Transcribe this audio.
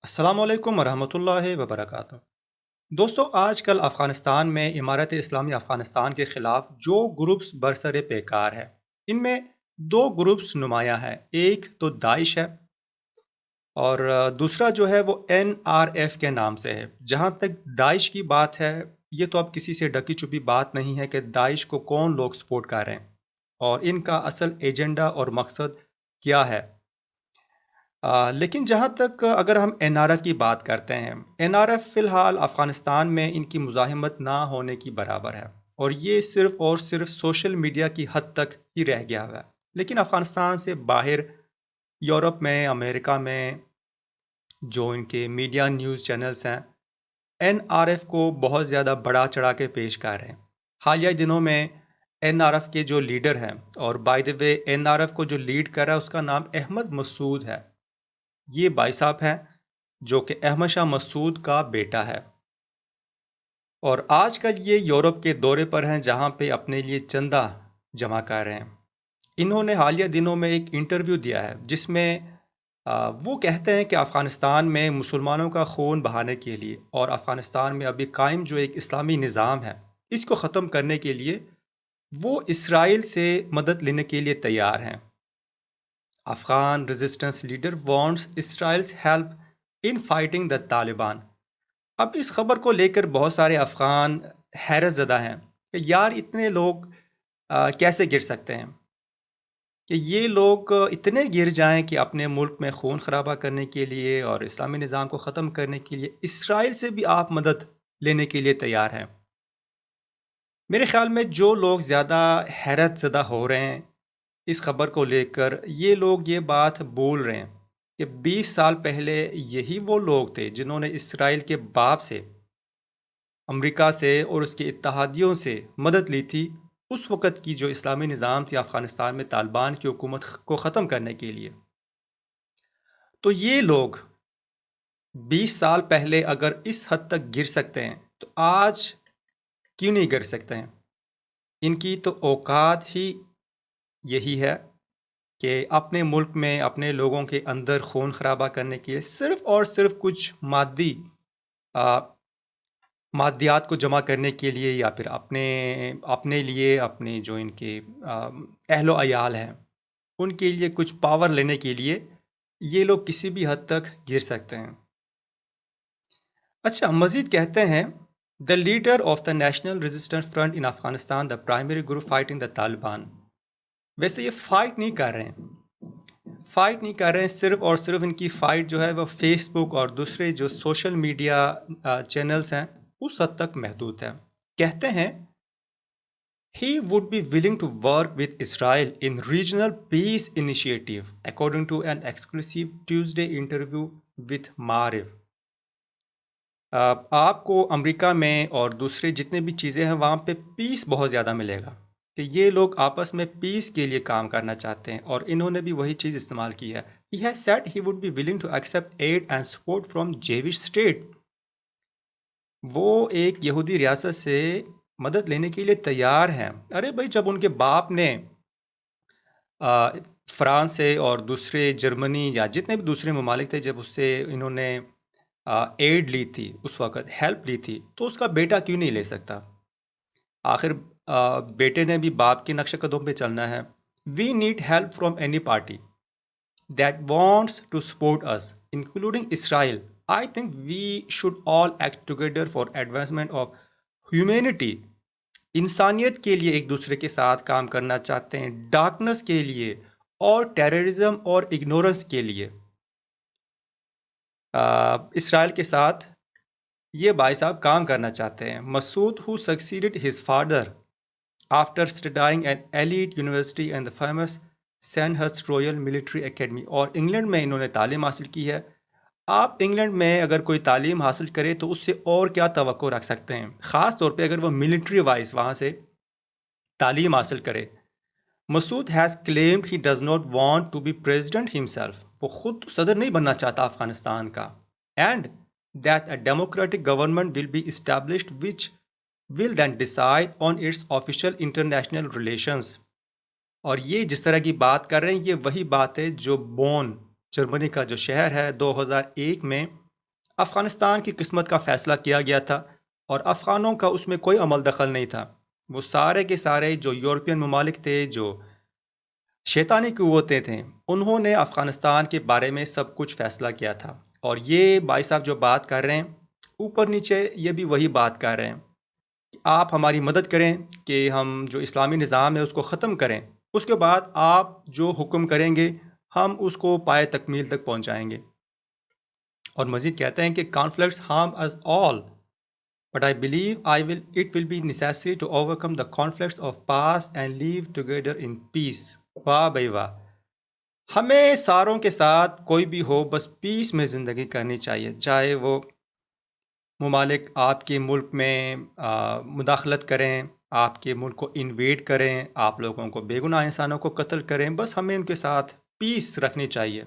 السلام علیکم ورحمۃ اللہ وبرکاتہ۔ دوستو، آج کل افغانستان میں امارت اسلامی افغانستان کے خلاف جو گروپس برسر پیکار ہے، ان میں دو گروپس نمایاں ہیں۔ ایک تو داعش ہے اور دوسرا جو ہے وہ NRF کے نام سے ہے۔ جہاں تک داعش کی بات ہے، یہ تو اب کسی سے ڈکی چھپی بات نہیں ہے کہ داعش کو کون لوگ سپورٹ کر رہے ہیں اور ان کا اصل ایجنڈا اور مقصد کیا ہے۔ لیکن جہاں تک اگر ہم NRF کی بات کرتے ہیں، NRF فی الحال افغانستان میں ان کی مزاحمت نہ ہونے کی برابر ہے اور یہ صرف اور صرف سوشل میڈیا کی حد تک ہی رہ گیا ہوا ہے۔ لیکن افغانستان سے باہر یورپ میں، امریکہ میں جو ان کے میڈیا نیوز چینلز ہیں، NRF کو بہت زیادہ بڑا چڑھا کے پیش کر رہے ہیں۔ حالیہ دنوں میں NRF کے جو لیڈر ہیں، اور بائی دا وے NRF کو جو لیڈ کر رہا ہے اس کا نام احمد مسعود ہے۔ یہ بھائی صاحب ہیں جو کہ احمد شاہ مسعود کا بیٹا ہے، اور آج کل یہ یورپ کے دورے پر ہیں جہاں پہ اپنے لیے چندہ جمع کر رہے ہیں۔ انہوں نے حالیہ دنوں میں ایک انٹرویو دیا ہے جس میں وہ کہتے ہیں کہ افغانستان میں مسلمانوں کا خون بہانے کے لیے اور افغانستان میں ابھی قائم جو ایک اسلامی نظام ہے، اس کو ختم کرنے کے لیے وہ اسرائیل سے مدد لینے کے لیے تیار ہیں۔ Afghan resistance leader wants Israel's help in fighting the Taliban. اب اس خبر کو لے کر بہت سارے افغان حیرت زدہ ہیں کہ یار اتنے لوگ کیسے گر سکتے ہیں، کہ یہ لوگ اتنے گر جائیں کہ اپنے ملک میں خون خرابہ کرنے کے لیے اور اسلامی نظام کو ختم کرنے کے لیے اسرائیل سے بھی آپ مدد لینے کے لیے تیار ہیں۔ میرے خیال میں جو لوگ زیادہ حیرت زدہ ہو رہے ہیں اس خبر کو لے کر، یہ لوگ یہ بات بول رہے ہیں کہ 20 سال پہلے یہی وہ لوگ تھے جنہوں نے اسرائیل کے باپ سے، امریکہ سے اور اس کے اتحادیوں سے مدد لی تھی اس وقت کی جو اسلامی نظام تھی افغانستان میں طالبان کی حکومت کو ختم کرنے کے لیے۔ تو یہ لوگ 20 سال پہلے اگر اس حد تک گر سکتے ہیں تو آج کیوں نہیں گر سکتے ہیں؟ ان کی تو اوقات ہی یہی ہے کہ اپنے ملک میں اپنے لوگوں کے اندر خون خرابہ کرنے کے لیے صرف اور صرف کچھ مادیات کو جمع کرنے کے لیے، یا پھر اپنے لیے، اپنے جو ان کے اہل و عیال ہیں ان کے لیے کچھ پاور لینے کے لیے یہ لوگ کسی بھی حد تک گر سکتے ہیں۔ اچھا، مزید کہتے ہیں the leader of the national resistance front in Afghanistan the primary group fighting the Taliban. ویسے یہ فائٹ نہیں کر رہے ہیں، صرف اور صرف ان کی فائٹ جو ہے وہ فیس بک اور دوسرے جو سوشل میڈیا چینلز ہیں اس حد تک محدود ہے۔ کہتے ہیں he would be willing to work with Israel in regional peace initiative according to an exclusive Tuesday interview with Maariv۔ آپ کو امریکہ میں اور دوسرے جتنے بھی چیزیں ہیں وہاں پہ پیس بہت زیادہ ملے گا، کہ یہ لوگ آپس میں پیس کے لیے کام کرنا چاہتے ہیں، اور انہوں نے بھی وہی چیز استعمال کی ہے۔ He has said he would be willing to accept aid and support from Jewish state۔ وہ ایک یہودی ریاست سے مدد لینے کے لیے تیار ہیں۔ ارے بھائی، جب ان کے باپ نے فرانس سے اور دوسرے جرمنی یا جتنے بھی دوسرے ممالک تھے، جب اس سے انہوں نے ایڈ لی تھی، اس وقت ہیلپ لی تھی، تو اس کا بیٹا کیوں نہیں لے سکتا؟ آخر بیٹے نے بھی باپ کے نقش قدم پہ چلنا ہے۔ We need help from any party that wants to support us including Israel. I think we should all act together for advancement of humanity. انسانیت کے لیے ایک دوسرے کے ساتھ کام کرنا چاہتے ہیں، ڈارکنس کے لیے اور ٹیررزم اور اگنورنس کے لیے۔ اسرائیل کے ساتھ یہ بھائی صاحب کام کرنا چاہتے ہیں۔ مسعود who succeeded his father after studying at elite university and the famous Sandhurst Royal Military Academy، اور انگلینڈ میں انہوں نے تعلیم حاصل کی ہے۔ آپ انگلینڈ میں اگر کوئی تعلیم حاصل کرے تو اس سے اور کیا توقع رکھ سکتے ہیں، خاص طور پہ اگر وہ ملٹری وائز وہاں سے تعلیم حاصل کرے۔ مسعود has claimed he does not want to be president himself۔ وہ خود صدر نہیں بننا چاہتا افغانستان کا۔ and that a democratic government will be established which will then decide on its official international relations۔ اور یہ جس طرح کی بات کر رہے ہیں، یہ وہی بات ہے جو بون، جرمنی کا جو شہر ہے، 2001 میں افغانستان کی قسمت کا فیصلہ کیا گیا تھا اور افغانوں کا اس میں کوئی عمل دخل نہیں تھا۔ وہ سارے کے سارے جو یورپین ممالک تھے، جو شیطانی قوتیں تھیں، انہوں نے افغانستان کے بارے میں سب کچھ فیصلہ کیا تھا۔ اور یہ بھائی صاحب جو بات کر رہے ہیں، اوپر نیچے یہ بھی وہی بات کر رہے ہیں کہ آپ ہماری مدد کریں کہ ہم جو اسلامی نظام ہے اس کو ختم کریں، اس کے بعد آپ جو حکم کریں گے ہم اس کو پائے تکمیل تک پہنچائیں گے۔ اور مزید کہتے ہیں کہ conflicts harm us all, but I believe it will be necessary to overcome the conflicts of past and live together in peace۔ واہ بھائی واہ، ہمیں ساروں کے ساتھ کوئی بھی ہو بس پیس میں زندگی کرنی چاہیے، چاہے وہ ممالک آپ کے ملک میں مداخلت کریں، آپ کے ملک کو انویڈ کریں، آپ لوگوں کو بے گناہ انسانوں کو قتل کریں، بس ہمیں ان کے ساتھ پیس رکھنی چاہیے۔